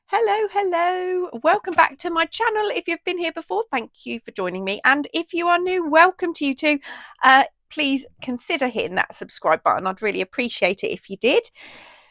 Hello, welcome back to my channel. If you've been here before, thank you for joining me, and if you are new, welcome to you too. Please consider hitting that subscribe button. I'd really appreciate it if you did.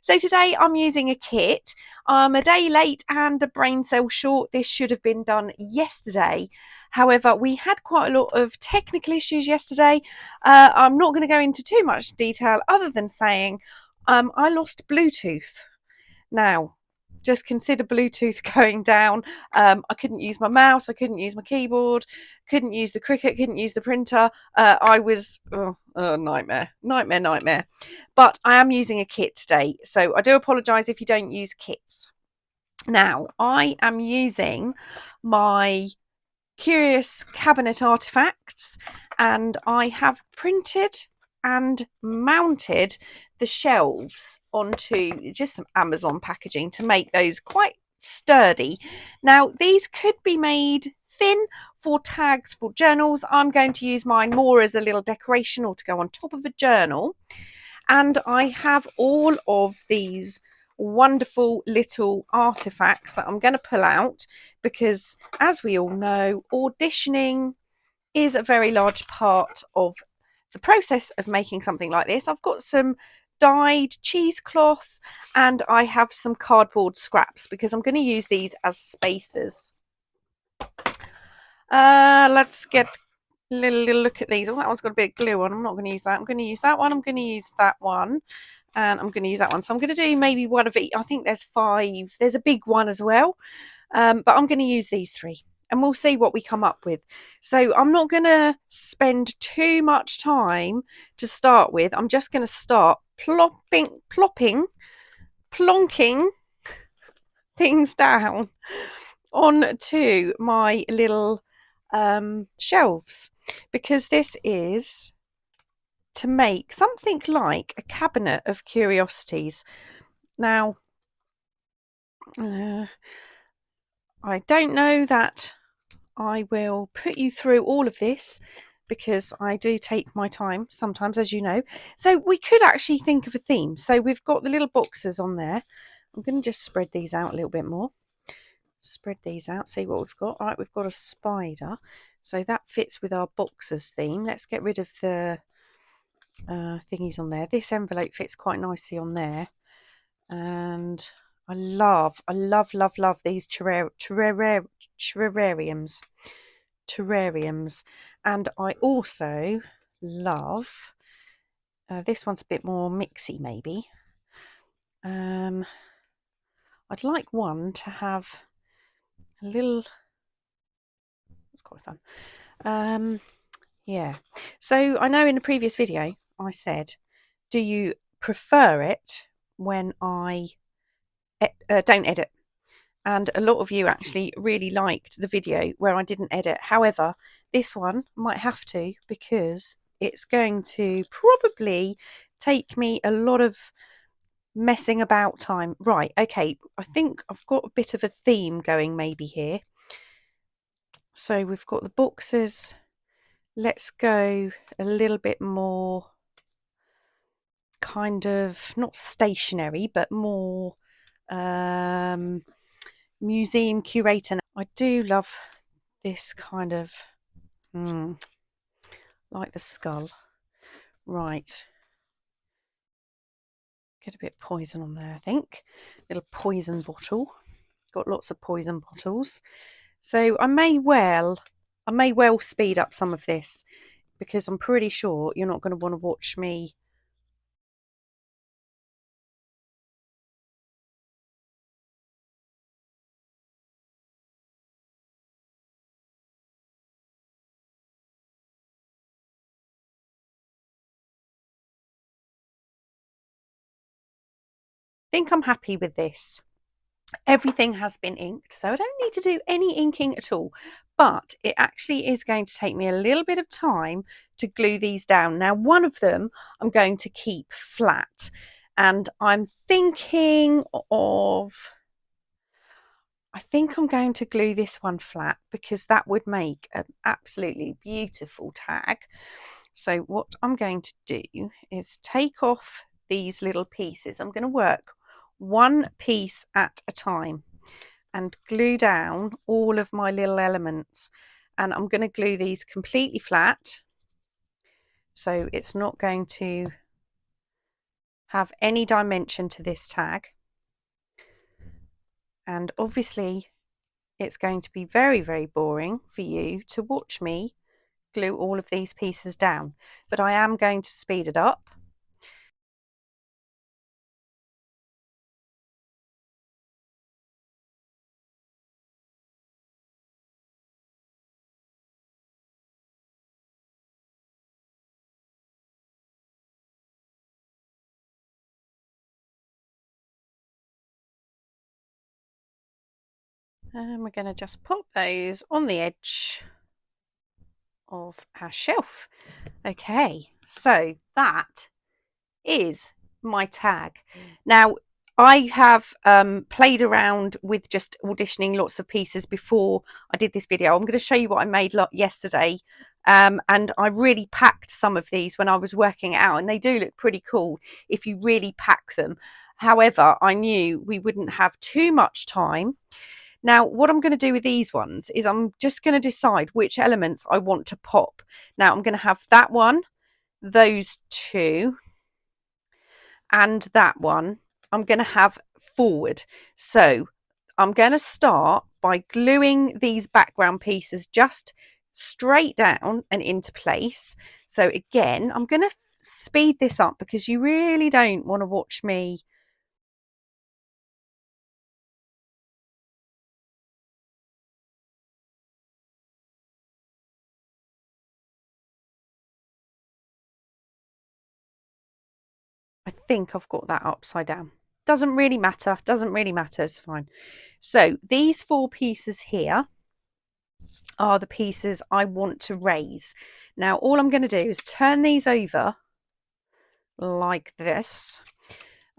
So today I'm using a kit. I'm a day late and a brain cell short. This should have been done yesterday. However, we had quite a lot of technical issues yesterday. I'm not going to go into too much detail other than saying I lost Bluetooth. Now, just consider Bluetooth going down. I couldn't use my mouse, I couldn't use my keyboard, couldn't use the Cricut, couldn't use the printer. I was nightmare. But I am using a kit today, so I do apologise if you don't use kits. Now, I am using my Curious cabinet artifacts, and I have printed and mounted the shelves onto just some Amazon packaging to make those quite sturdy. Now, these could be made thin for tags for journals. I'm going to use mine more as a little decoration or to go on top of a journal. And I have all of these wonderful little artifacts that I'm going to pull out because, as we all know, auditioning is a very large part of the process of making something like this. I've got some dyed cheesecloth and I have some cardboard scraps because I'm going to use these as spacers. Let's get a little look at these. Oh, that one's got a bit of glue on. I'm not going to use that. I'm going to use that one. I'm going to use that one. And I'm going to use that one. So I'm going to do maybe one of each. I think there's 5. There's a big one as well. But I'm going to use these 3. And we'll see what we come up with. So I'm not going to spend too much time to start with. I'm just going to start plonking things down onto my little shelves, because this is to make something like a cabinet of curiosities. Now, I don't know that I will put you through all of this because I do take my time sometimes, as you know. So we could actually think of a theme. So we've got the little boxes on there. I'm going to just spread these out a little bit more. Spread these out, see what we've got. All right, we've got a spider. So that fits with our boxes theme. Let's get rid of the thingies on there. This envelope fits quite nicely on there. And I love these terrariums. And I also love, this one's a bit more mixy maybe. I'd like one to have a little, that's quite fun. Yeah, so I know in the previous video I said, do you prefer it when I don't edit? And a lot of you actually really liked the video where I didn't edit. However, this one might have to, because it's going to probably take me a lot of messing about time. Right, okay, I think I've got a bit of a theme going maybe here. So we've got the boxes. Let's go a little bit more kind of, not stationary, but more museum curator. I do love this kind of, like the skull. Right. Get a bit of poison on there, I think. Little poison bottle. Got lots of poison bottles. So I may well speed up some of this, because I'm pretty sure you're not going to want to watch me think I'm happy with this. Everything has been inked, so I don't need to do any inking at all. But it actually is going to take me a little bit of time to glue these down. Now, one of them I'm going to keep flat, and I'm thinking of, I think I'm going to glue this one flat because that would make an absolutely beautiful tag. So what I'm going to do is take off these little pieces. I'm going to work one piece at a time. and glue down all of my little elements. And I'm going to glue these completely flat, so it's not going to have any dimension to this tag. And obviously it's going to be very, very boring for you to watch me glue all of these pieces down, but I am going to speed it up. And we're going to just pop those on the edge of our shelf. Okay, so that is my tag. Now, I have played around with just auditioning lots of pieces before I did this video. I'm going to show you what I made yesterday. And I really packed some of these when I was working it out, and they do look pretty cool if you really pack them. However, I knew we wouldn't have too much time. Now, what I'm going to do with these ones is I'm just going to decide which elements I want to pop. Now, I'm going to have that one, those two, and that one. I'm going to have forward. So I'm going to start by gluing these background pieces just straight down and into place. So again, I'm going to speed this up because you really don't want to watch me I think I've got that upside down. Doesn't really matter. Doesn't really matter. It's fine. So these 4 pieces here are the pieces I want to raise. Now, all I'm going to do is turn these over like this.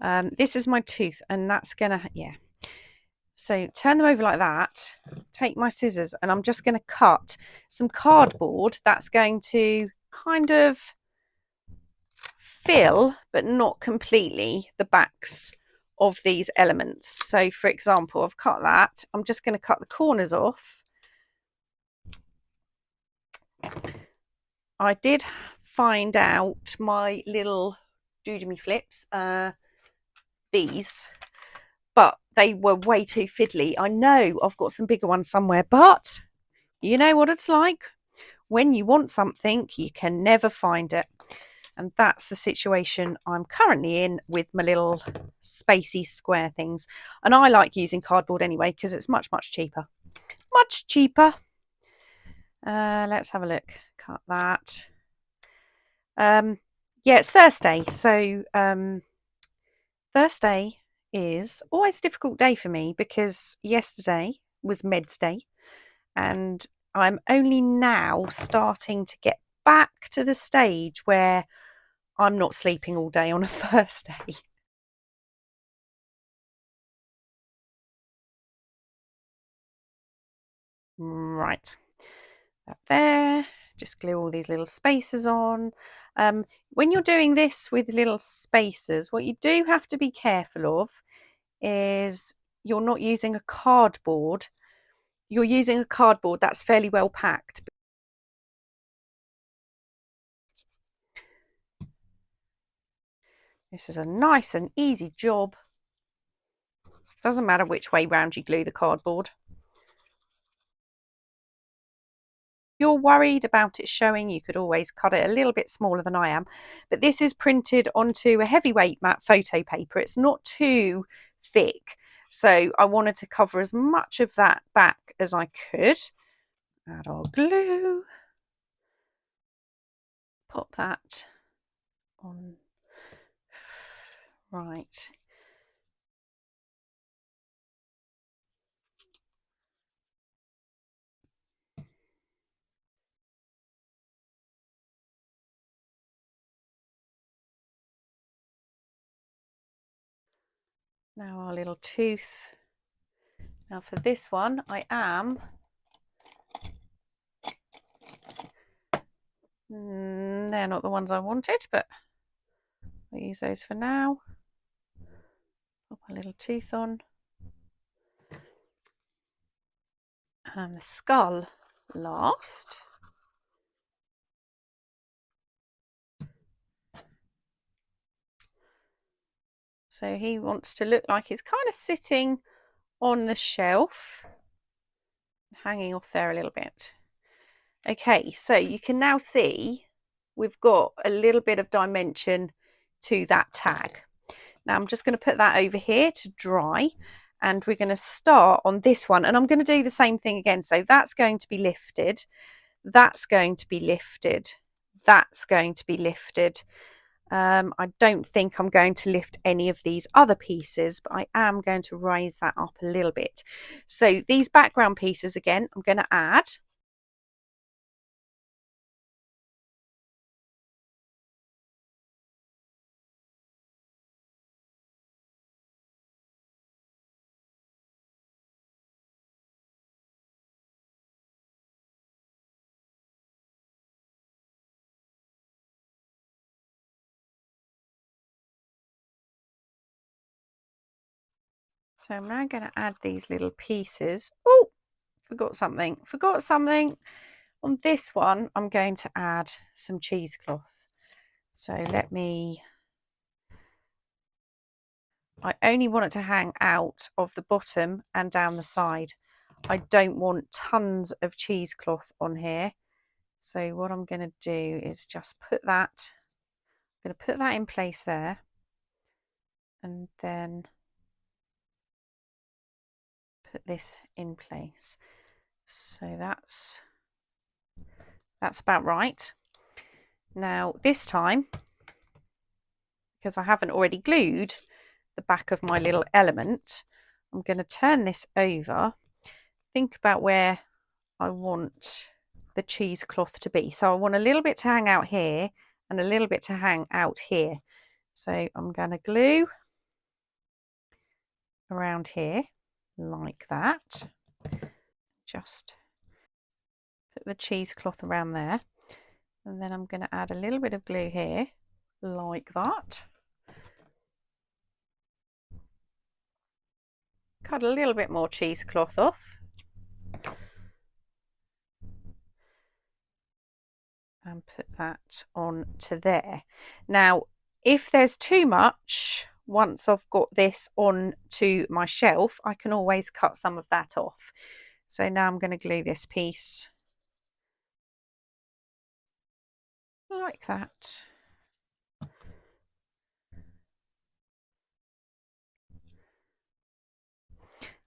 This is my tooth, and that's going to, yeah. So turn them over like that. Take my scissors, and I'm just going to cut some cardboard that's going to kind of fill, but not completely, the backs of these elements. So for example, I've cut that. I'm just going to cut the corners off. I did find out my little doodemy flips, these, but they were way too fiddly. I know I've got some bigger ones somewhere, but you know what it's like. When you want something, you can never find it. And that's the situation I'm currently in with my little spacey square things. And I like using cardboard anyway because it's much, much cheaper. Much cheaper. Let's have a look. Cut that. Yeah, it's Thursday. So Thursday is always a difficult day for me because yesterday was Meds Day. And I'm only now starting to get back to the stage where I'm not sleeping all day on a Thursday. Right, that there. Just glue all these little spacers on. When you're doing this with little spacers, what you do have to be careful of is you're not using a cardboard. You're using a cardboard that's fairly well packed. This is a nice and easy job. Doesn't matter which way round you glue the cardboard. If you're worried about it showing, you could always cut it a little bit smaller than I am. But this is printed onto a heavyweight matte photo paper. It's not too thick. So I wanted to cover as much of that back as I could. Add our glue. Pop that on. Right. Now our little tooth. Now for this one, I am they're not the ones I wanted, but I'll use those for now. Pop a little tooth on. and the skull last. So he wants to look like he's kind of sitting on the shelf, hanging off there a little bit. Okay, so you can now see we've got a little bit of dimension to that tag. Now I'm just going to put that over here to dry, and we're going to start on this one, and I'm going to do the same thing again. So that's going to be lifted, that's going to be lifted, that's going to be lifted. I don't think I'm going to lift any of these other pieces, but I am going to raise that up a little bit. So these background pieces again, I'm going to add. So I'm now going to add these little pieces. Oh, forgot something. On this one, I'm going to add some cheesecloth. So I only want it to hang out of the bottom and down the side. I don't want tons of cheesecloth on here. So what I'm going to do is just put that, I'm going to put that in place there, and then put this in place. So that's about right. Now this time, because I haven't already glued the back of my little element, I'm going to turn this over, think about where I want the cheesecloth to be. So I want a little bit to hang out here and a little bit to hang out here. So I'm going to glue around here like that. Just put the cheesecloth around there, and then I'm going to add a little bit of glue here like that. Cut a little bit more cheesecloth off and put that on to there. Now if there's too much, once I've got this on to my shelf, I can always cut some of that off. So now I'm going to glue this piece like that.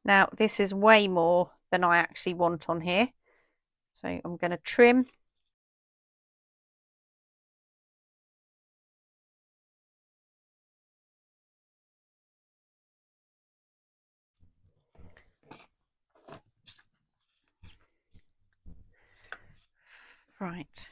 Now this is way more than I actually want on here, so I'm going to trim. Right.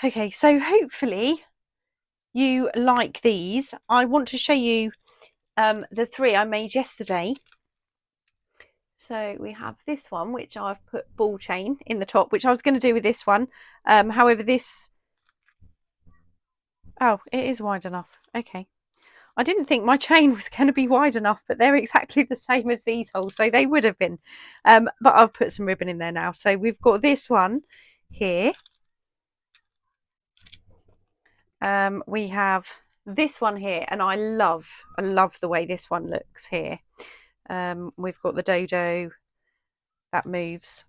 Okay, so hopefully you like these. I want to show you the three I made yesterday. So we have this one, which I've put ball chain in the top, which I was going to do with this one. However, this, oh, it is wide enough. Okay. I didn't think my chain was going to be wide enough, but they're exactly the same as these holes, so they would have been. But I've put some ribbon in there now. So we've got this one here. We have this one here, and I love the way this one looks here. We've got the dodo that moves,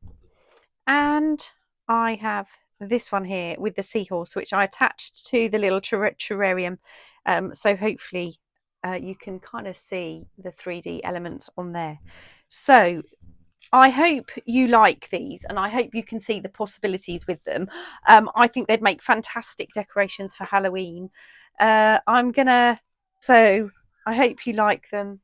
and I have this one here with the seahorse, which I attached to the little terrarium. So hopefully you can kind of see the 3D elements on there. So I hope you like these, and I hope you can see the possibilities with them. I think they'd make fantastic decorations for Halloween. So I hope you like them.